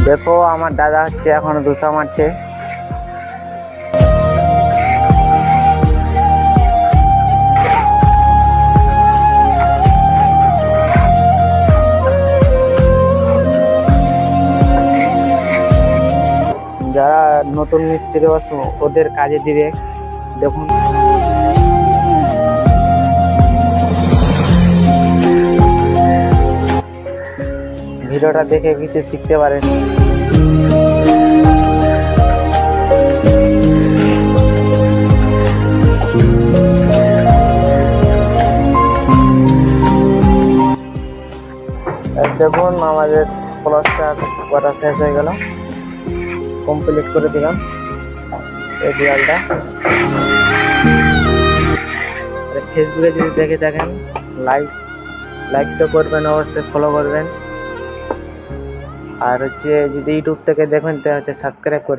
দেখো আমার দাদা হচ্ছে এখনো ধুসা মারছে। যারা নতুন মিস্ত্রি ওদের কাজে দিবে। দেখুন ভিডিওটা দেখে কিছু শিখতে পারেন। দেখুন আমাদের প্লাস্টার করা শেষ হয়ে গেল, কমপ্লিট করে দিলাম এই দেয়ালটা। ফেসবুকে যদি দেখে থাকেন লাইক তো করবেন, অবশ্যই ফলো করবেন। আর হচ্ছে যদি ইউটিউব থেকে দেখেন তাহলে সাবস্ক্রাইব করবেন।